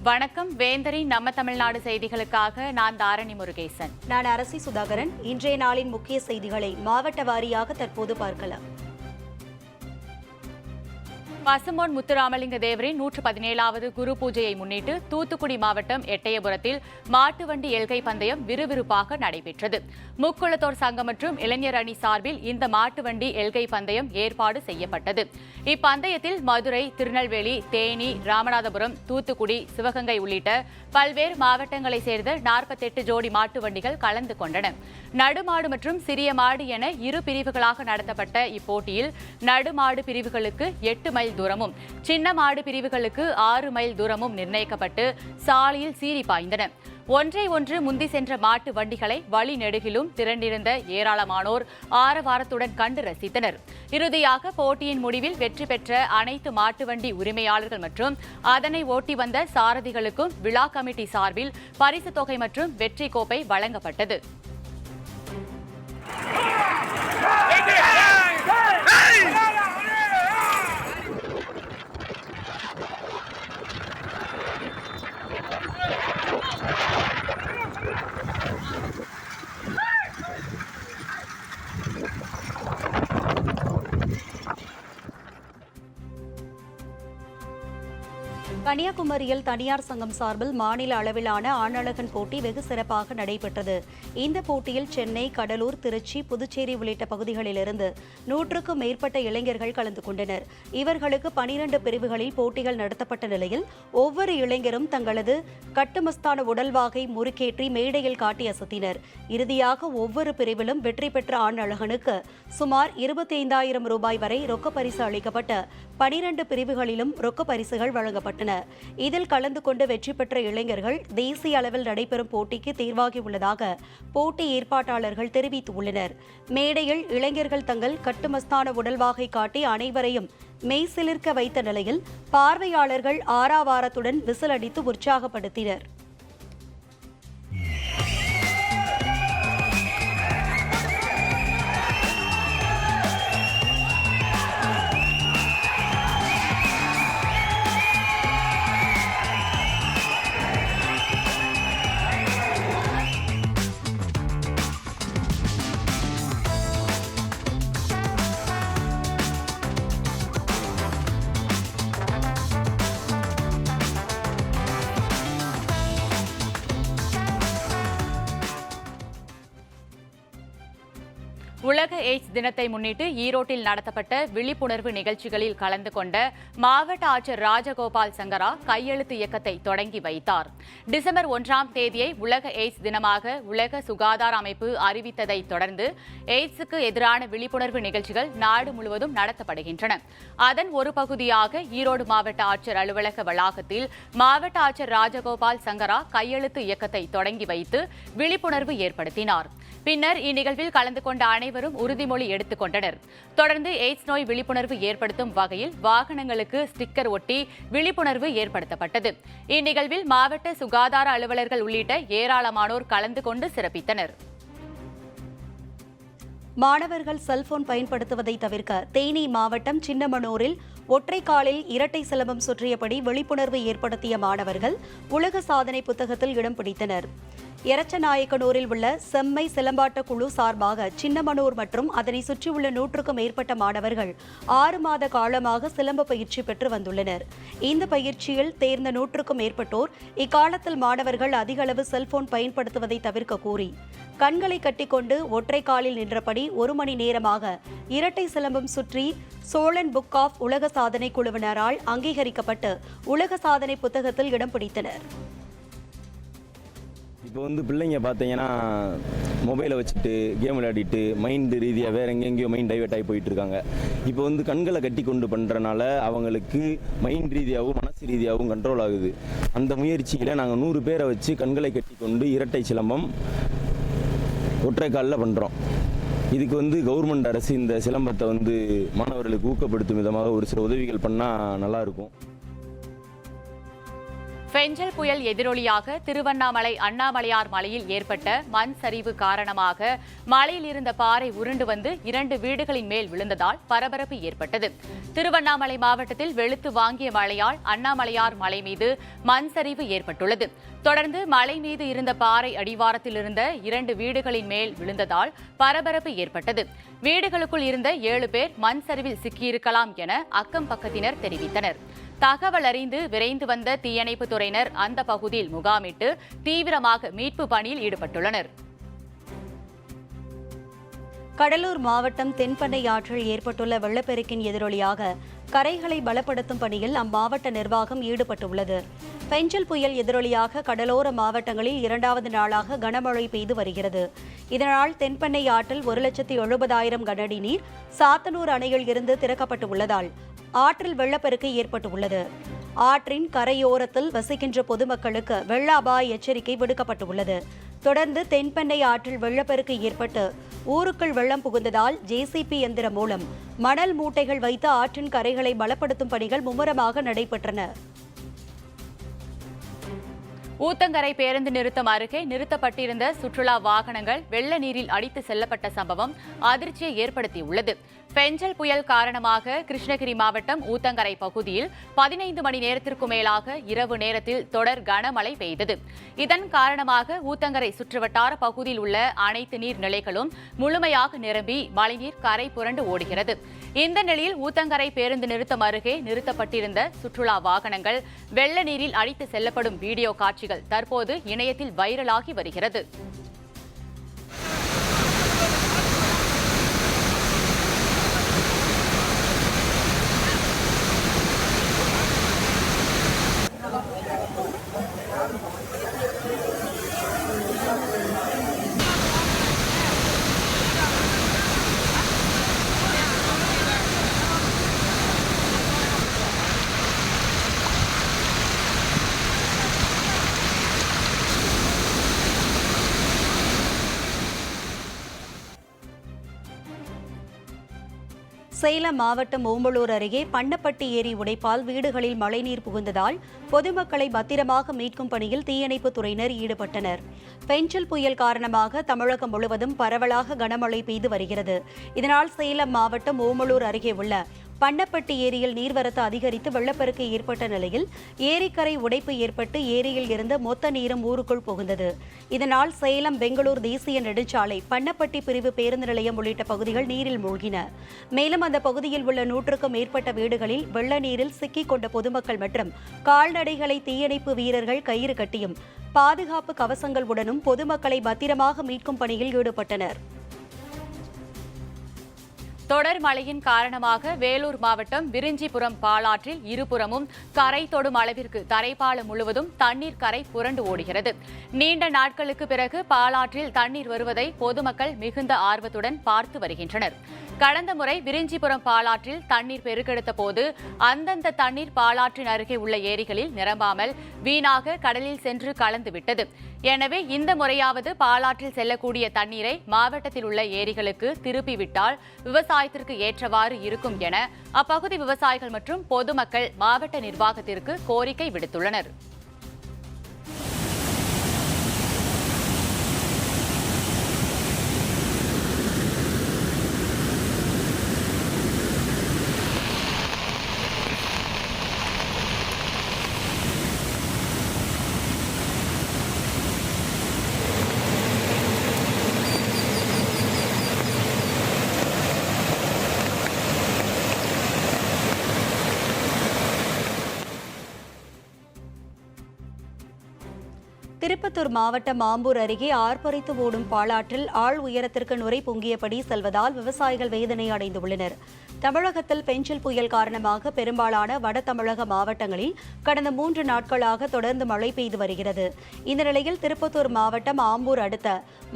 வணக்கம். வேந்தரின் நம்ம தமிழ்நாடு செய்திகளுக்காக நான் தாரணி முருகேசன். நான் அரசி சுதாகரன். இன்றைய நாளின் முக்கிய செய்திகளை மாவட்ட வாரியாக தற்போது பார்க்கலாம். பசும்பொன் முத்துராமலிங்க தேவரின் 117வது குரு பூஜையை முன்னிட்டு தூத்துக்குடி மாவட்டம் எட்டயபுரத்தில் மாட்டு வண்டி எல்கை பந்தயம் விறுவிறுப்பாக நடைபெற்றது. முக்குளத்தோர் சங்கம் மற்றும் இளைஞர் அணி சார்பில் இந்த மாட்டு வண்டி எல்கை பந்தயம் ஏற்பாடு செய்யப்பட்டது. இப்பந்தயத்தில் மதுரை, திருநெல்வேலி, தேனி, ராமநாதபுரம், தூத்துக்குடி, சிவகங்கை உள்ளிட்ட பல்வேறு மாவட்டங்களைச் சேர்ந்த 48 ஜோடி மாட்டு வண்டிகள் கலந்து கொண்டன. நடுமாடு மற்றும் சிறிய மாடு என இரு பிரிவுகளாக நடத்தப்பட்ட இப்போட்டியில் நடுமாடு பிரிவுகளுக்கு 8 மைல் தூரமும் சின்ன மாடு பிரிவுகளுக்கு 6 மைல் தூரமும் நிர்ணயிக்கப்பட்டு சாலையில் சீறி பாய்ந்தன. ஒன்றை ஒன்று முந்தி சென்ற மாட்டு வண்டிகளை வழி நெடுகிலும் திரண்டிருந்த ஏராளமானோர் ஆரவாரத்துடன் கண்டு ரசித்தனர். இறுதியாக போட்டியின் முடிவில் வெற்றி பெற்ற அனைத்து மாட்டு வண்டி உரிமையாளர்கள் மற்றும் அதனை ஓட்டி வந்த சாரதிகளுக்கும் விழா கமிட்டி சார்பில் பரிசு தொகை மற்றும் வெற்றி கோப்பை வழங்கப்பட்டது. கன்னியாகுமரியில் தனியார் சங்கம் சார்பில் மாநில அளவிலான ஆணழகன் போட்டி வெகு சிறப்பாக நடைபெற்றது. இந்த போட்டியில் சென்னை, கடலூர், திருச்சி, புதுச்சேரி உள்ளிட்ட பகுதிகளிலிருந்து 100க்கும் மேற்பட்ட இளைஞர்கள் கலந்து கொண்டனர். இவர்களுக்கு 12 பிரிவுகளில் போட்டிகள் நடத்தப்பட்ட நிலையில் ஒவ்வொரு இளைஞரும் தங்களது கட்டுமஸ்தான உடல்வாகை முறுக்கேற்றி மேடையில் காட்டி அசத்தினர். இறுதியாக ஒவ்வொரு பிரிவிலும் வெற்றி பெற்ற ஆணழகனுக்கு சுமார் 25,000 ரூபாய் வரை ரொக்க பரிசு அளிக்கப்பட்ட 12 பிரிவுகளிலும் ரொக்க பரிசுகள் வழங்கப்பட்டன. இதில் கலந்து கொண்டு வெற்றி பெற்ற இளைஞர்கள் தேசிய அளவில் நடைபெறும் போட்டிக்கு தேர்வாகியுள்ளதாக போட்டி ஏற்பாட்டாளர்கள் தெரிவித்துள்ளனர். மேடையில் இளைஞர்கள் தங்கள் கட்டுமஸ்தான உடல்வாகை காட்டி அனைவரையும் மெய்சிலிர்க்க வைத்த நிலையில் பார்வையாளர்கள் ஆரவாரத்துடன் விசில் அடித்து உற்சாகப்படுத்தினர். உலக எய்ட்ஸ் தினத்தை முன்னிட்டு ஈரோட்டில் நடத்தப்பட்ட விழிப்புணர்வு நிகழ்ச்சிகளில் கலந்து கொண்ட மாவட்ட ஆட்சியர் ராஜகோபால் சங்கரா கையெழுத்து இயக்கத்தை தொடங்கி வைத்தார். டிசம்பர் 1ஆம் தேதியை உலக எய்ட்ஸ் தினமாக உலக சுகாதார அமைப்பு அறிவித்ததை தொடர்ந்து எய்ட்ஸுக்கு எதிரான விழிப்புணர்வு நிகழ்ச்சிகள் நாடு முழுவதும் நடத்தப்படுகின்றன. அதன் ஒரு பகுதியாக ஈரோடு மாவட்ட ஆட்சியர் அலுவலக வளாகத்தில் மாவட்ட ஆட்சியர் ராஜகோபால் சங்கரா கையெழுத்து இயக்கத்தை தொடங்கி வைத்து விழிப்புணர்வு ஏற்படுத்தினார். பின்னர் இந்நிகழ்வில் கலந்து கொண்ட அனைவரும் உறுதிமொழி எடுத்துக் கொண்டனர். தொடர்ந்து எய்ட்ஸ் நோய் விழிப்புணர்வு ஏற்படுத்தும் வகையில் வாகனங்களுக்கு ஸ்டிக்கர் ஒட்டி விழிப்புணர்வு ஏற்படுத்தப்பட்டது. இந்நிகழ்வில் மாவட்ட சுகாதார அலுவலர்கள் உள்ளிட்ட ஏராளமானோர் கலந்து கொண்டு சிறப்பித்தனர். மாணவர்கள் செல்போன் பயன்படுத்துவதை தவிர்க்க தேனி மாவட்டம் சின்னமனூரில் ஒற்றை காலில் இரட்டை சிலம்பம் சுற்றியபடி விழிப்புணர்வு ஏற்படுத்திய மாணவர்கள் உலக சாதனை புத்தகத்தில் இடம் பிடித்தனர். எரச்சநாயக்கனூரில் உள்ள செம்மை சிலம்பாட்ட குழு சார்பாக சின்னமனூர் மற்றும் அதனை சுற்றியுள்ள 100க்கும் மேற்பட்ட மாணவர்கள் 6 மாத காலமாக சிலம்ப பயிற்சி பெற்று வந்துள்ளனர். இந்த பயிற்சியில் தேர்ந்த 100க்கும் மேற்பட்டோர் இக்காலத்தில் மாணவர்கள் அதிக அளவு செல்போன் பயன்படுத்துவதை தவிர்க்க கூறி கண்களை கட்டிக்கொண்டு ஒற்றை காலில் நின்றபடி 1 மணி நேரமாக இரட்டை சிலம்பம் சுற்றி சோழன் புக் ஆஃப் உலக சாதனை குழுவினரால் அங்கீகரிக்கப்பட்டு உலக சாதனை புத்தகத்தில் இடம் பிடித்தனர். இப்போ பிள்ளைங்க பார்த்தீங்கன்னா மொபைலை வச்சுட்டு கேம் விளையாடிட்டு மைண்டு ரீதியாக வேறு எங்கெங்கேயோ மைண்ட் டைவெர்ட் ஆகி போயிட்டு இருக்காங்க. இப்போ கண்களை கட்டி கொண்டு பண்ணுறனால அவங்களுக்கு மைண்ட் ரீதியாகவும் மனசு ரீதியாகவும் கண்ட்ரோல் ஆகுது. அந்த முயற்சியில் நாங்கள் 100 பேரை வச்சு கண்களை கட்டி கொண்டு இரட்டை சிலம்பம் ஒற்றை காலில் பண்ணுறோம். இதுக்கு கவர்மெண்ட் அரசு இந்த சிலம்பத்தை மாணவர்களுக்கு ஊக்கப்படுத்தும் விதமாக ஒரு சில உதவிகள் பண்ணால் நல்லாயிருக்கும். பெஞ்சல் புயல் எதிரொலியாக திருவண்ணாமலை அண்ணாமலையார் மலையில் ஏற்பட்ட மண் சரிவு காரணமாக மலையில் இருந்த பாறை உருண்டு வந்து 2 வீடுகளின் மேல் விழுந்ததால் பரபரப்பு ஏற்பட்டது. திருவண்ணாமலை மாவட்டத்தில் வெளுத்து வாங்கிய மழையால் அண்ணாமலையார் மலை மீது மண் சரிவு ஏற்பட்டுள்ளது. தொடர்ந்து மலை மீது இருந்த பாறை அடிவாரத்தில் இருந்த 2 வீடுகளின் மேல் விழுந்ததால் பரபரப்பு ஏற்பட்டது. வீடுகளுக்குள் இருந்த 7 பேர் மண் சரிவில் சிக்கியிருக்கலாம் என அக்கம் பக்கத்தினர் தெரிவித்தனர். தகவல் அறிந்து விரைந்து வந்த தீயணைப்பு துறையினர் அந்த பகுதியில் முகாமிட்டு தீவிரமாக மீட்பு பணியில் ஈடுபட்டுள்ளனர். கடலூர் மாவட்டம் தென்பெண்ணை ஆற்றில் ஏற்பட்டுள்ள வெள்ளப்பெருக்கின் எதிரொலியாக கரைகளை பலப்படுத்தும் பணியில் அம்மாவட்ட நிர்வாகம் ஈடுபட்டுள்ளது. பெஞ்சல் புயல் எதிரொலியாக கடலோர மாவட்டங்களில் 2வது நாளாக கனமழை பெய்து வருகிறது. இதனால் தென்பெண்ணை ஆற்றில் 1,70,000 கனஅடி நீர் சாத்தனூர் அணையில் இருந்து திறக்கப்பட்டு உள்ளதால் ஆற்றில் வெள்ளப்பெருக்கு ஏற்பட்டுள்ளது. ஆற்றின் கரையோரத்தில் வசிக்கின்ற பொதுமக்களுக்கு வெள்ள அபாய எச்சரிக்கை விடுக்கப்பட்டுள்ளது. தொடர்ந்து தென்பெண்ணை ஆற்றில் வெள்ளப்பெருக்கு ஏற்பட்டு ஊருக்குள் வெள்ளம் புகுந்ததால் ஜேசிபி எந்திரம் மூலம் மணல் மூட்டைகள் வைத்து ஆற்றின் கரைகளை பலப்படுத்தும் பணிகள் மும்முரமாக நடைபெற்றன. ஊத்தங்கரை பேருந்து நிறுத்தம் அருகே நிறுத்தப்பட்டிருந்த சுற்றுலா வாகனங்கள் வெள்ள நீரில் அடித்து செல்லப்பட்ட சம்பவம் அதிர்ச்சியை ஏற்படுத்தியுள்ளது. பெஞ்சல் புயல் காரணமாக கிருஷ்ணகிரி மாவட்டம் ஊத்தங்கரை பகுதியில் 15 மணி நேரத்திற்கு மேலாக இரவு நேரத்தில் தொடர் கனமழை பெய்தது. இதன் காரணமாக ஊத்தங்கரை சுற்றுவட்டார பகுதியில் உள்ள அனைத்து நீர்நிலைகளும் முழுமையாக நிரம்பி மழைநீர் கரை புரண்டு ஓடுகிறது. இந்த நிலையில் ஊத்தங்கரை பேருந்து நிறுத்தம் அருகே நிறுத்தப்பட்டிருந்த சுற்றுலா வாகனங்கள் வெள்ள நீரில் அடித்து செல்லப்படும் வீடியோ காட்சிகள் தற்போது இணையத்தில் வைரலாகி வருகிறது. சேலம் மாவட்டம் ஓம்பலூர் அருகே பண்ணப்பட்டி ஏரி உடைப்பால் வீடுகளில் மழைநீர் புகுந்ததால் பொதுமக்களை பத்திரமாக மீட்கும் பணியில் தீயணைப்பு துறையினர் ஈடுபட்டனர். பெஞ்சல் புயல் காரணமாக தமிழகம் முழுவதும் பரவலாக கனமழை பெய்து வருகிறது. இதனால் சேலம் மாவட்டம் ஓம்பலூர் அருகே உள்ள பண்ணப்பட்டி ஏரியில் நீர்வரத்து அதிகரித்து வெள்ளப்பெருக்கு ஏற்பட்ட நிலையில் ஏரிக்கரை உடைப்பு ஏற்பட்டு ஏரியில் இருந்த மொத்த நீரும் ஊருக்குள் புகுந்தது. இதனால் சேலம் பெங்களூர் தேசிய நெடுஞ்சாலை பண்ணப்பட்டி பிரிவு பேருந்து நிலையம் உள்ளிட்ட பகுதிகள் நீரில் மூழ்கின. மேலும் அந்த பகுதியில் உள்ள 100க்கும் மேற்பட்ட வீடுகளில் வெள்ள நீரில் சிக்கிக் கொண்ட பொதுமக்கள் மற்றும் கால்நடைகளை தீயணைப்பு வீரர்கள் கயிறு கட்டியும் பாதுகாப்பு கவசங்கள் உடனும் பொதுமக்களை பத்திரமாக மீட்கும் பணியில் ஈடுபட்டனர். தொடர் மழையின் காரணமாக வேலூர் மாவட்டம் விரிஞ்சிபுரம் பாலாற்றில் இருபுறமும் கரை தொடும் அளவிற்கு தரைப்பாலம் முழுவதும் தண்ணீர் கரை புரண்டு ஓடுகிறது. நீண்ட நாட்களுக்கு பிறகு பாலாற்றில் தண்ணீர் வருவதை பொதுமக்கள் மிகுந்த ஆர்வத்துடன் பார்த்து வருகின்றனர். கடந்த முறை விரிஞ்சிபுரம் பாலாற்றில் தண்ணீர் பெருக்கெடுத்த போது அந்தந்த தண்ணீர் பாலாற்றின் அருகே உள்ள ஏரிகளில் நிரம்பாமல் வீணாக கடலில் சென்று கலந்துவிட்டது. எனவே இந்த முறையாவது பாலாற்றில் செல்லக்கூடிய தண்ணீரை மாவட்டத்தில் உள்ள ஏரிகளுக்கு திருப்பிவிட்டால் விவசாயத்திற்கு ஏற்றவாறு இருக்கும் என அப்பகுதி விவசாயிகள் மற்றும் பொதுமக்கள் மாவட்ட நிர்வாகத்திற்கு கோரிக்கை விடுத்துள்ளனர். திருப்பத்தூர் மாவட்டம் ஆம்பூர் அருகே ஆர்ப்பரித்து ஓடும் பாலாற்றில் ஆள் உயரத்திற்கு நுரை பொங்கியபடி செல்வதால் விவசாயிகள் வேதனை அடைந்துள்ளனர். தமிழகத்தில் பெஞ்சல் புயல் காரணமாக பெரும்பாலான வட தமிழக மாவட்டங்களில் கடந்த 3 நாட்களாக தொடர்ந்து மழை பெய்து வருகிறது. இந்த நிலையில் திருப்பத்தூர் மாவட்டம் ஆம்பூர் அடுத்த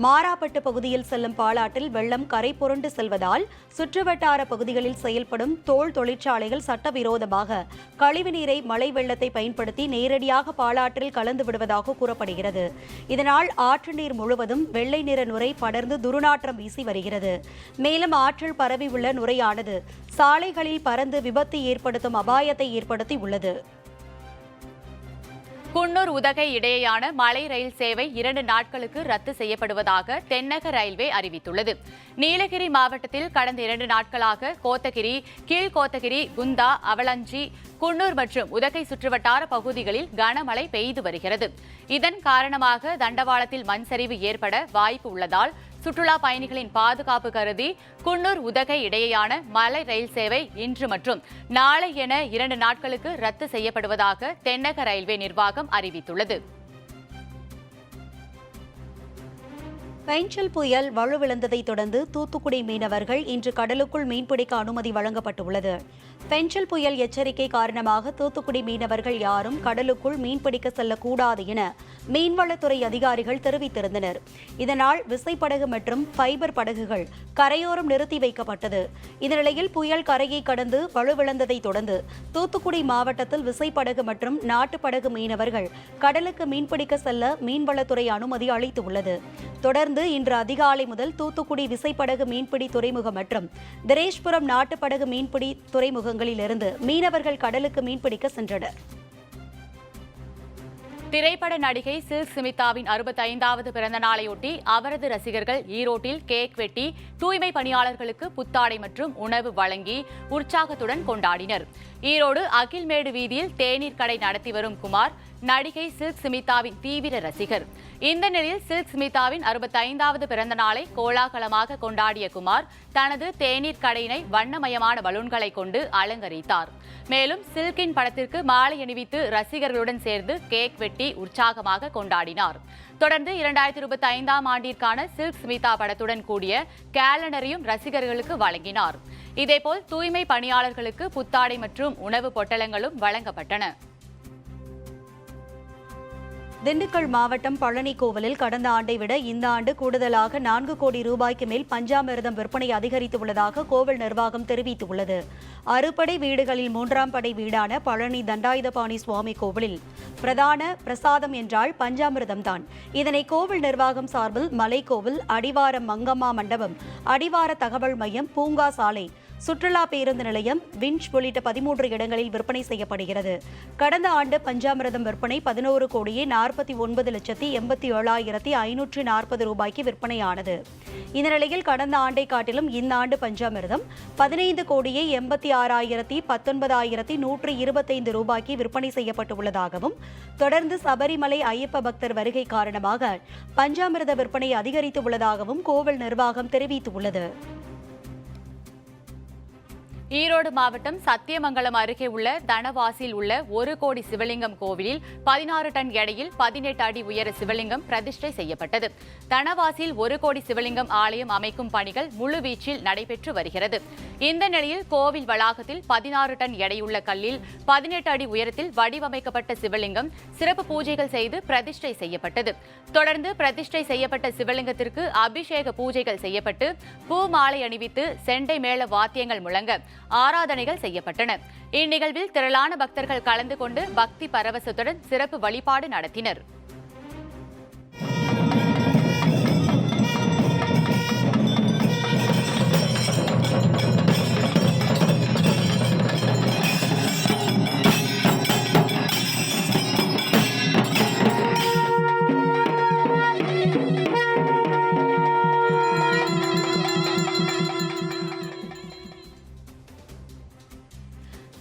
மாராப்பட்டு பகுதியில் செல்லும் பாலாற்றில் வெள்ளம் கரை புரண்டு செல்வதால் சுற்றுவட்டார பகுதிகளில் செயல்படும் தோல் தொழிற்சாலைகள் சட்டவிரோதமாக கழிவுநீரை மழை வெள்ளத்தை பயன்படுத்தி நேரடியாக பாலாற்றில் கலந்து விடுவதாக கூறப்படுகிறது. இதனால் ஆற்று நீர் முழுவதும் வெள்ளை நிற நுரை படர்ந்து துர்நாற்றம் வீசி வருகிறது. மேலும் ஆற்றில் பரவியுள்ள நுரையானது சாலைகளில் பறந்து விபத்து ஏற்படுத்தும் அபாயத்தை ஏற்படுத்தி உள்ளது. குன்னூர் உதகை இடையேயான மலை ரயில் சேவை 2 நாட்களுக்கு ரத்து செய்யப்படுவதாக தென்னக ரயில்வே அறிவித்துள்ளது. நீலகிரி மாவட்டத்தில் கடந்த 2 நாட்களாக கோத்தகிரி, கீழ்கோத்தகிரி, குந்தா, அவலஞ்சி, குன்னூர் மற்றும் உதகை சுற்றுவட்டார பகுதிகளில் கனமழை பெய்து வருகிறது. இதன் காரணமாக தண்டவாளத்தில் மண் சரிவு ஏற்பட வாய்ப்பு உள்ளதால் சுற்றுலா பயணிகளின் பாதுகாப்பு கருதி குன்னூர் உதகை இடையேயான மலை ரயில் சேவை இன்று மற்றும் நாளை என 2 நாட்களுக்கு ரத்து செய்யப்படுவதாக தென்னக ரயில்வே நிர்வாகம் அறிவித்துள்ளது. பெஞ்சல் புயல் வலுவிழந்ததை தொடர்ந்து தூத்துக்குடி மீனவர்கள் இன்று கடலுக்குள் மீன்பிடிக்க அனுமதி வழங்கப்பட்டுள்ளது. பெஞ்சல் புயல் எச்சரிக்கை காரணமாக தூத்துக்குடி மீனவர்கள் யாரும் கடலுக்குள் மீன்பிடிக்க செல்லக்கூடாது என மீன்வளத்துறை அதிகாரிகள் தெரிவித்திருந்தனர். இதனால் விசைப்படகு மற்றும் ஃபைபர் படகுகள் கரையோரம் நிறுத்தி வைக்கப்பட்டது. இந்த நிலையில் புயல் கரையை கடந்து வலுவிழந்ததை தொடர்ந்து தூத்துக்குடி மாவட்டத்தில் விசைப்படகு மற்றும் நாட்டுப்படகு மீனவர்கள் கடலுக்கு மீன்பிடிக்க செல்ல மீன்வளத்துறை அனுமதி அளித்துள்ளது. தொடர்ந்து இன்று அதிகாலை முதல் தூத்துக்குடி விசைப்படகு மீன்பிடி துறைமுகம் மற்றும் திரேஷ்புரம் நாட்டுப்படகு மீன்பிடி துறைமுகங்களிலிருந்து மீனவர்கள் கடலுக்கு மீன்பிடிக்க சென்றனர். திரைப்பட நடிகை சில்க் ஸ்மிதாவின் 65வது பிறந்த நாளையொட்டி அவரது ரசிகர்கள் ஈரோட்டில் கேக் வெட்டி தூய்மை பணியாளர்களுக்கு புத்தாடை மற்றும் உணவு வழங்கி உற்சாகத்துடன் கொண்டாடினர். ஈரோடு அகில்மேடு வீதியில் தேநீர் கடை நடத்தி வரும் குமார் நடிகை சில்க் ஸ்மிதாவின் தீவிர ரசிகர். இந்த நிலையில் சில்க் ஸ்மிதாவின் 65வது பிறந்த நாளை கோலாகலமாக கொண்டாடிய குமார் தனது தேநீர் கடையினை வண்ணமயமான பலூன்களை கொண்டு அலங்கரித்தார். மேலும் சில்கின் படத்திற்கு மாலை அணிவித்து ரசிகர்களுடன் சேர்ந்து கேக் வெட்டி உற்சாகமாக கொண்டாடினார். தொடர்ந்து 2025ஆம் ஆண்டிற்கான சில்க் ஸ்மிதா படத்துடன் கூடிய கேலண்டரையும் ரசிகர்களுக்கு வழங்கினார். இதேபோல் தூய்மை பணியாளர்களுக்கு புத்தாடை மற்றும் உணவு பொட்டலங்களும் வழங்கப்பட்டன. திண்டுக்கல் மாவட்டம் பழனி கோவிலில் கடந்த ஆண்டை விட இந்த ஆண்டு கூடுதலாக 4 கோடி ரூபாய்க்கு மேல் பஞ்சாமிர்தம் விற்பனை அதிகரித்துள்ளதாக கோவில் நிர்வாகம் தெரிவித்துள்ளது. அறுபடை வீடுகளில் 3ஆம் படை வீடான பழனி தண்டாயுதபாணி சுவாமி கோவிலில் பிரதான பிரசாதம் என்றால் பஞ்சாமிர்தம்தான். இதனை கோவில் நிர்வாகம் சார்பில் மலைக்கோவில், அடிவாரம் மங்கம்மா மண்டபம், அடிவார தகவல் மையம், பூங்கா சாலை, சுற்றுலா பேருந்து நிலையம், விஞ்ச் உள்ளிட்ட 13 இடங்களில் விற்பனை செய்யப்படுகிறது. கடந்த ஆண்டு பஞ்சாமிர்தம் விற்பனை 11,49,87,540 ரூபாய்க்கு விற்பனையானது. இந்த நிலையில் கடந்த ஆண்டை காட்டிலும் இந்த ஆண்டு பஞ்சாமிர்தம் 15,86,19,125 ரூபாய்க்கு விற்பனை செய்யப்பட்டுள்ளதாகவும் தொடர்ந்து சபரிமலை ஐயப்ப பக்தர் வருகை காரணமாக பஞ்சாமிர்த விற்பனை அதிகரித்துள்ளதாகவும் கோவில் நிர்வாகம் தெரிவித்துள்ளது. ஈரோடு மாவட்டம் சத்தியமங்கலம் அருகே உள்ள தனவாசியில் உள்ள 1 கோடி சிவலிங்கம் கோவிலில் 16 டன் எடையில் 18 அடி உயர சிவலிங்கம் பிரதிஷ்டை செய்யப்பட்டது. தனவாசியில் 1 கோடி சிவலிங்கம் ஆலயம் அமைக்கும் பணிகள் முழுவீச்சில் நடைபெற்று வருகிறது. இந்த நிலையில் கோவில் வளாகத்தில் 16 டன் எடையுள்ள கல்லில் 18 அடி உயரத்தில் வடிவமைக்கப்பட்ட சிவலிங்கம் சிறப்பு பூஜைகள் செய்து பிரதிஷ்டை செய்யப்பட்டது. தொடர்ந்து பிரதிஷ்டை செய்யப்பட்ட சிவலிங்கத்திற்கு அபிஷேக பூஜைகள் செய்யப்பட்டு பூ மாலை அணிவித்து செண்டை மேள வாத்தியங்கள் முழங்க ஆராதனைகள் செய்யப்பட்டன. இந்நிகழ்வில் திரளான பக்தர்கள் கலந்து கொண்டு பக்தி பரவசத்துடன் சிறப்பு வழிபாடு நடத்தினர்.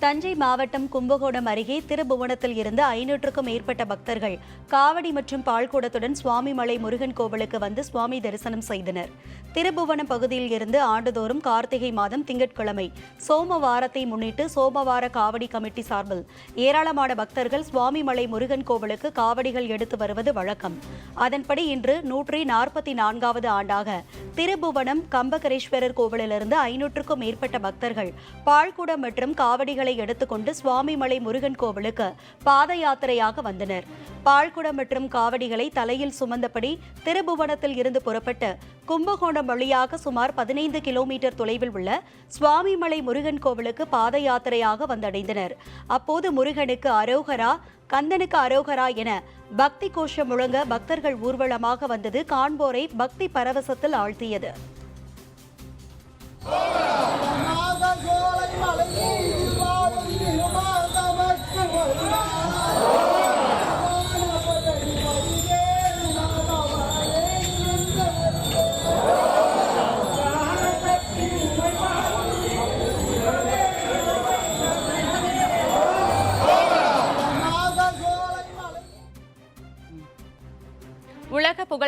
தஞ்சை மாவட்டம் கும்பகோணம் அருகே திருபுவனத்தில் இருந்து 500க்கும் மேற்பட்ட பக்தர்கள் காவடி மற்றும் பால்குடத்துடன் சுவாமிமலை முருகன் கோவிலுக்கு வந்து சுவாமி தரிசனம் செய்தனர். திருபுவனம் பகுதியில் இருந்து ஆண்டுதோறும் கார்த்திகை மாதம் திங்கட்கிழமை சோமவாரத்தை முன்னிட்டு சோமவார காவடி கமிட்டி சார்பில் ஏராளமான பக்தர்கள் சுவாமிமலை முருகன் கோவிலுக்கு காவடிகள் எடுத்து வருவது வழக்கம். அதன்படி இன்று 144வது ஆண்டாக திருபுவனம் கம்பகரேஸ்வரர் கோவிலிலிருந்து 500க்கும் மேற்பட்ட பக்தர்கள் பால்குடம் மற்றும் காவடிகளை எடுத்துக்கொண்டு சுவாமிமலை முருகன் கோவிலுக்கு பாத யாத்திரையாக வந்தனர். பால்குடம் மற்றும் காவடிகளை தலையில் சுமந்தபடி திருபுவனத்தில் இருந்து புறப்பட்டு கும்பகோணம் வழியாக சுமார் 15 கிலோமீட்டர் தொலைவில் உள்ள சுவாமிமலை முருகன் கோவிலுக்கு பாத யாத்திரையாக வந்தடைந்தனர். அப்போது முருகனுக்கு அரோகரா, கந்தனுக்கு அரோகரா என பக்தி கோஷம் முழங்க பக்தர்கள் ஊர்வலமாக வந்தது காண்போரை பக்தி பரவசத்தில் ஆழ்த்தியது.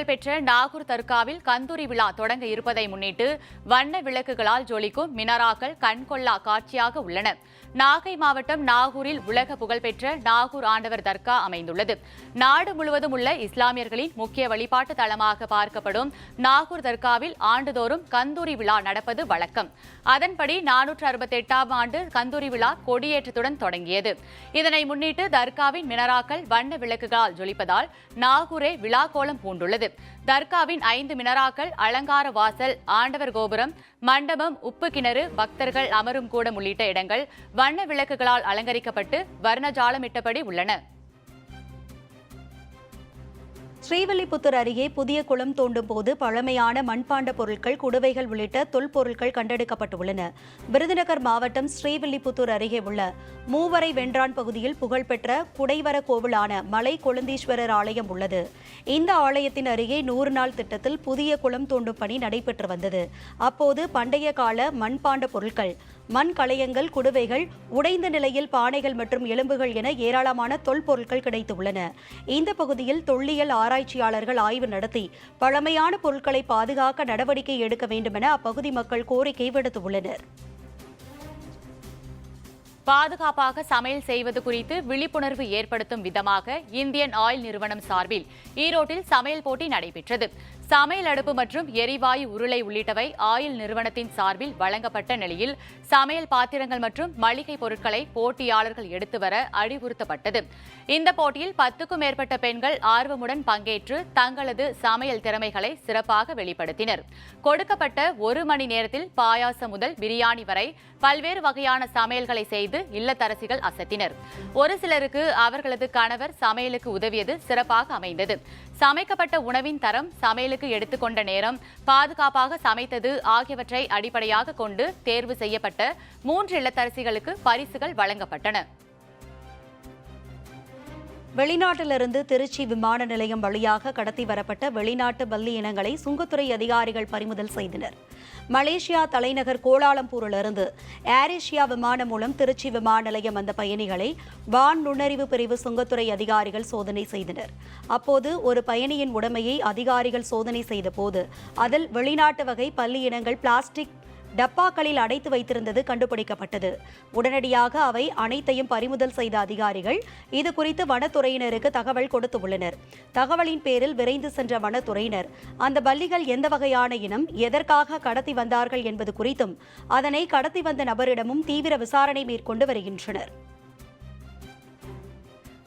புகழ்பெற்ற நாகூர் தர்காவில் கந்தூரி விழா தொடங்க இருப்பதை முன்னிட்டு வண்ண விளக்குகளால் ஜொலிக்கும் மினாராக்கள் கண்கொள்ளா காட்சியாக உள்ளன. நாகை மாவட்டம் நாகூரில் உலக புகழ்பெற்ற நாகூர் ஆண்டவர் தர்கா அமைந்துள்ளது. நாடு முழுவதும் உள்ள இஸ்லாமியர்களின் முக்கிய வழிபாட்டு தலமாக பார்க்கப்படும் நாகூர் தர்காவில் ஆண்டுதோறும் கந்தூரி விழா நடப்பது வழக்கம். அதன்படி 468ஆம் ஆண்டு கந்தூரி விழா கொடியேற்றத்துடன் தொடங்கியது. இதனை முன்னிட்டு தர்காவின் மினாராக்கள் வண்ண விளக்குகளால் ஜொலிப்பதால் நாகூரே விழா கோலம் பூண்டுள்ளது. தர்காவின் 5 மினாராக்கள், அலங்கார வாசல், ஆண்டவர் கோபுரம், மண்டபம், உப்பு கிணறு, பக்தர்கள் அமரும் கூடம் உள்ளிட்ட இடங்கள் வண்ண விளக்குகளால் அலங்கரிக்கப்பட்டு வர்ணஜாலமிட்டபடி உள்ளன. ஸ்ரீவில்லிபுத்தூர் அருகே புதிய குளம் தோண்டும் போது பழமையான மண்பாண்ட பொருட்கள், குடுவைகள் உள்ளிட்ட தொல்பொருட்கள் கண்டெடுக்கப்பட்டுள்ளன. விருதுநகர் மாவட்டம் ஸ்ரீவில்லிபுத்தூர் அருகே உள்ள மூவரை வென்றான் பகுதியில் புகழ்பெற்ற குடைவர கோவிலான மலை கொழுந்தீஸ்வரர் ஆலயம் உள்ளது. இந்த ஆலயத்தின் அருகே 100 நாள் திட்டத்தில் புதிய குளம் தோண்டும் பணி நடைபெற்று வந்தது. அப்போது பண்டைய கால மண்பாண்ட பொருட்கள், மண் களையங்கள், குடுவைகள், உடைந்த நிலையில் பானைகள் மற்றும் எலும்புகள் என ஏராளமான தொல்பொருட்கள் கிடைத்துள்ளன. இந்த பகுதியில் தொல்லியல் ஆராய்ச்சியாளர்கள் ஆய்வு நடத்தி பழமையான பொருட்களை பாதுகாக்க நடவடிக்கை எடுக்க வேண்டுமென அப்பகுதி மக்கள் கோரிக்கை விடுத்துள்ளனர். பாதுகாப்பாக சமையல் செய்வது குறித்து விழிப்புணர்வு ஏற்படுத்தும் விதமாக இந்தியன் ஆயில் நிறுவனம் சார்பில் ஈரோட்டில் சமையல் போட்டி நடைபெற்றது. சமையல் அடுப்பு மற்றும் எரிவாயு உருளை உள்ளிட்டவை ஆயில் நிறுவனத்தின் சார்பில் வழங்கப்பட்ட நிலையில் சமையல் பாத்திரங்கள் மற்றும் மளிகை பொருட்களை போட்டியாளர்கள் எடுத்து வர அறிவுறுத்தப்பட்டது. இந்த போட்டியில் 10க்கும் மேற்பட்ட பெண்கள் ஆர்வமுடன் பங்கேற்று தங்களது சமையல் திறமைகளை சிறப்பாக வெளிப்படுத்தினர். கொடுக்கப்பட்ட 1 மணி நேரத்தில் பாயாசம் முதல் பிரியாணி வரை பல்வேறு வகையான சமையல்களை செய்து இல்லத்தரசிகள் அசத்தினர். ஒரு சிலருக்கு அவர்களது கணவர் சமையலுக்கு உதவியது சிறப்பாக அமைந்தது. சமைக்கப்பட்ட உணவின் தரம், சமையலுக்கு எடுத்துக்கொண்ட நேரம், பாதுகாப்பாக சமைத்தது ஆகியவற்றை அடிப்படையாக கொண்டு தேர்வு செய்யப்பட்ட 3 இல்லத்தரசிகளுக்கு பரிசுகள் வழங்கப்பட்டன. வெளிநாட்டிலிருந்து திருச்சி விமான நிலையம் வழியாக கடத்தி வரப்பட்ட வெளிநாட்டு பல்லி இனங்களை சுங்கத்துறை அதிகாரிகள் பறிமுதல் செய்தனர். மலேசியா தலைநகர் கோலாலம்பூரிலிருந்து ஏர் ஏசியா விமானம் மூலம் திருச்சி விமான நிலையம் வந்த பயணிகளை வான் நுண்ணறிவு பிரிவு சுங்கத்துறை அதிகாரிகள் சோதனை செய்தனர். அப்போது ஒரு பயணியின் உடைமையை அதிகாரிகள் சோதனை செய்தபோது அதில் வெளிநாட்டு வகை பல்லி இனங்கள் பிளாஸ்டிக் டப்பாக்களில் அடைத்து வைத்திருந்தது கண்டுபிடிக்கப்பட்டது. உடனடியாக அவை அனைத்தையும் பறிமுதல் செய்த அதிகாரிகள் இதுகுறித்து வனத்துறையினருக்கு தகவல் கொடுத்துள்ளனர். தகவலின் பேரில் விரைந்து சென்ற வனத்துறையினர் அந்த பல்லிகள் எந்த வகையான இனம், எதற்காக கடத்தி வந்தார்கள் என்பது குறித்தும் அதனை கடத்தி வந்த நபரிடமும் தீவிர விசாரணை மேற்கொண்டு வருகின்றனர்.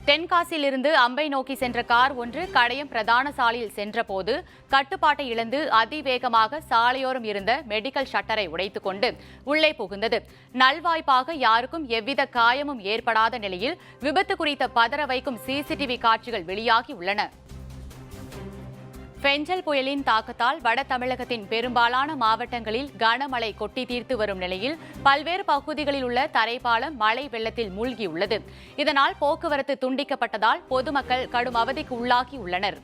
தென்காசியிலிருந்து அம்பை நோக்கி சென்ற கார் ஒன்று கடையம் பிரதான சாலையில் சென்றபோது கட்டுப்பாட்டை இழந்து அதிவேகமாக சாலையோரம் இருந்த மெடிக்கல் ஷட்டரை உடைத்துக் கொண்டு உள்ளே புகுந்தது. நல்வாய்ப்பாக யாருக்கும் எவ்வித காயமும் ஏற்படாத நிலையில் விபத்து குறித்த பதற வைக்கும் சிசிடிவி காட்சிகள் வெளியாகி உள்ளன. பெஞ்சல் புயலின் தாக்கத்தால் வட தமிழகத்தின் பெரும்பாலான மாவட்டங்களில் கனமழை கொட்டி தீர்த்து வரும் நிலையில் பல்வேறு பகுதிகளில் உள்ள தரைப்பாலம் மழை வெள்ளத்தில் மூழ்கியுள்ளது. இதனால் போக்குவரத்து துண்டிக்கப்பட்டதால் பொதுமக்கள் கடும் அவதிக்கு உள்ளாகி உள்ளனர்.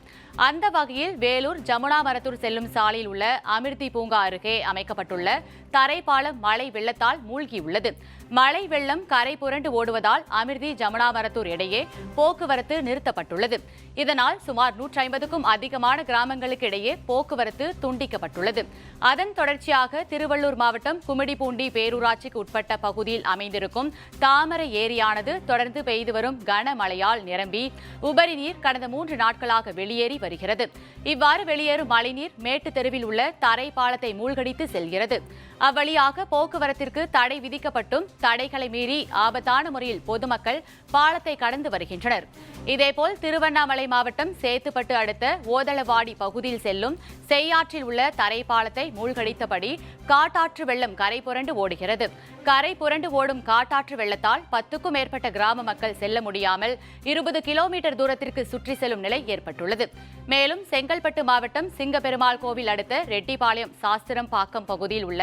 அந்த வகையில் வேலூர் ஜமுனாமரத்தூர் செல்லும் சாலையில் உள்ள அமிர்தி பூங்கா அருகே அமைக்கப்பட்டுள்ள தரைப்பாலம் மழை வெள்ளத்தால் மூழ்கியுள்ளது. மழை வெள்ளம் கரை புரண்டு ஓடுவதால் அமிர்தி ஜமுனாமரத்தூர் இடையே போக்குவரத்து நிறுத்தப்பட்டுள்ளது. இதனால் சுமார் 150க்கும் அதிகமான கிராமங்களுக்கு இடையே போக்குவரத்து துண்டிக்கப்பட்டுள்ளது. அதன் தொடர்ச்சியாக திருவள்ளூர் மாவட்டம் கும்மிடிப்பூண்டி பேரூராட்சிக்கு உட்பட்ட பகுதியில் அமைந்திருக்கும் தாமரை ஏரியானது தொடர்ந்து பெய்து வரும் கனமழையால் நிரம்பி உபரி நீர் கடந்த 3 நாட்களாக வெளியேறி வருகிறது. இவ்வாறு வெளியேறும் மழைநீர் மேட்டு தெருவில் உள்ள தரை பாலத்தை மூழ்கடித்து செல்கிறது. அவ்வழியாக போக்குவரத்திற்கு தடை விதிக்கப்பட்டும் தடைகளை மீறி ஆபத்தான முறையில் பொதுமக்கள் பாலத்தை கடந்து வருகின்றனர். இதேபோல் திருவண்ணாமலை மாவட்டம் சேத்துப்பட்டு அடுத்த ஓதளவாடி பகுதியில் செல்லும் செய்யாற்றில் உள்ள தரைப்பாலத்தை மூழ்கடித்தபடி காட்டாற்று வெள்ளம் கரை புரண்டு ஓடுகிறது. கரை புரண்டு ஓடும் காட்டாற்று வெள்ளத்தால் 10க்கும் மேற்பட்ட கிராம மக்கள் செல்ல முடியாமல் 20 கிலோமீட்டர் தூரத்திற்கு சுற்றி செல்லும் நிலை ஏற்பட்டுள்ளது. மேலும் செங்கல்பட்டு மாவட்டம் சிங்கப்பெருமாள் கோவில் அடுத்த ரெட்டிப்பாளையம் சாஸ்திரம் பாக்கம் பகுதியில் உள்ள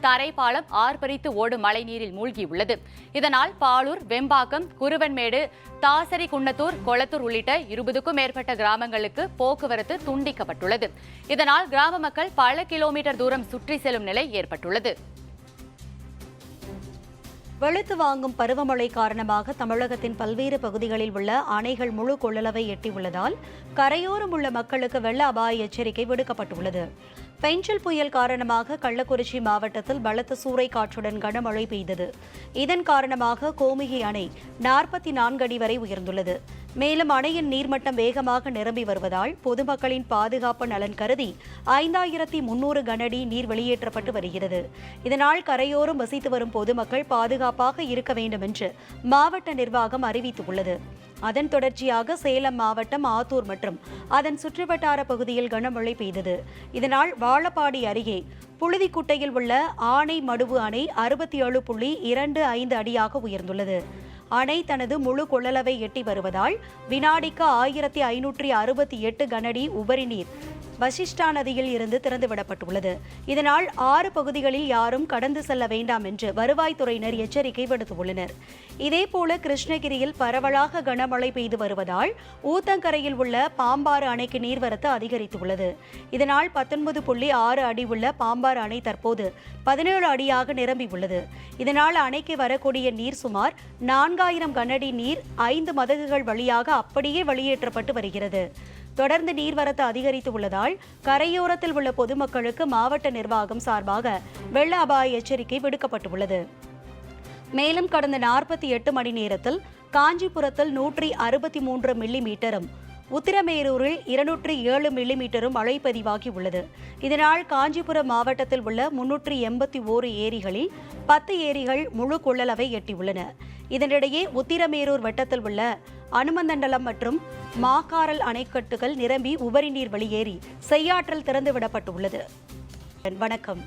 தரைப்பாலம் ஆர்ப்பரித்து ஓடும் மழைநீரில் மூழ்கியுள்ளது. இதனால் பாலூர், வெம்பாக்கம், குருவன்மேடு, தாசரி குன்னத்தூர், கொளத்தூர் உள்ளிட்ட 20க்கும் மேற்பட்ட கிராமங்களுக்கு போக்குவரத்து துண்டிக்கப்பட்டுள்ளது. இதனால் கிராம மக்கள் பல கிலோமீட்டர் தூரம் சுற்றி செல்லும் நிலை ஏற்பட்டுள்ளது. வெளுத்து வாங்கும் பருவமழை காரணமாக தமிழகத்தின் பல்வேறு பகுதிகளில் உள்ள அணைகள் முழு கொள்ளளவை எட்டியுள்ளதால் கரையோரம் உள்ள மக்களுக்கு வெள்ள அபாய எச்சரிக்கை விடுக்கப்பட்டுள்ளது. பெஞ்சல் புயல் காரணமாக கள்ளக்குறிச்சி மாவட்டத்தில் பலத்த சூறை காற்றுடன் கனமழை பெய்தது. இதன் காரணமாக கோமுகி அணை 44 அடி வரை உயர்ந்துள்ளது. மேலும் அணையின் நீர்மட்டம் வேகமாக நிரம்பி வருவதால் பொதுமக்களின் பாதுகாப்பு நலன் கருதி 5300 கனஅடி நீர் வெளியேற்றப்பட்டு வருகிறது. இதனால் கரையோரம் வசித்து வரும் பொதுமக்கள் பாதுகாப்பாக இருக்க வேண்டும் என்று மாவட்ட நிர்வாகம் அறிவித்துள்ளது. அதன் தொடர்ச்சியாக சேலம் மாவட்டம் ஆத்தூர் மற்றும் அதன் சுற்றுவட்டார பகுதியில் கனமழை பெய்தது. இதனால் வாழப்பாடி அருகே புழுதிக்குட்டையில் உள்ள ஆனை மடுவு அணை 67.25 அடியாக உயர்ந்துள்ளது. அணை தனது முழு கொள்ளளவை எட்டி வருவதால் வினாடிக்கு 1568 கனஅடி உபரி நீர் வசிஷ்டா நதியில் இருந்து திறந்துவிடப்பட்டுள்ளது. இதனால் 6 பகுதிகளில் யாரும் கடந்து செல்ல வேண்டாம் என்று வருவாய்த்துறையினர் எச்சரிக்கை விடுத்துள்ளனர். இதேபோல கிருஷ்ணகிரியில் பரவலாக கனமழை பெய்து வருவதால் ஊத்தங்கரையில் உள்ள பாம்பாறு அணைக்கு நீர்வரத்து அதிகரித்துள்ளது. இதனால் 19.6 அடி உள்ள பாம்பாறு அணை தற்போது 17 அடியாக நிரம்பியுள்ளது. இதனால் அணைக்கு வரக்கூடிய நீர் சுமார் 4000 கனஅடி நீர் 5 மதகுகள் வழியாக அப்படியே வெளியேற்றப்பட்டு வருகிறது. தொடர்ந்து நீர்வரத்து அதிகரித்து உள்ளதால் கரையோரத்தில் உள்ள பொதுமக்களுக்கு மாவட்ட நிர்வாகம் சார்பாக வெள்ள அபாய எச்சரிக்கை விடுக்கப்பட்டுள்ளது. மேலும் கடந்த 48 மணி நேரத்தில் காஞ்சிபுரத்தில் 163 மில்லிமீட்டரும் உத்திரமேரூரில் 207 மில்லிமீட்டரும் மழை பதிவாகி உள்ளது. இதனால் காஞ்சிபுரம் மாவட்டத்தில் உள்ள 381 ஏரிகளில் 10 ஏரிகள் முழு கொள்ளளவை எட்டியுள்ளன. இதனிடையே உத்திரமேரூர் வட்டத்தில் உள்ள அனுமந்தண்டலம் மற்றும் மாக்காரல் அணைக்கட்டுகள் நிரம்பி உபரி நீர் வெளியேறி செய்யாற்றல் திறந்துவிடப்பட்டுள்ளது. வணக்கம்.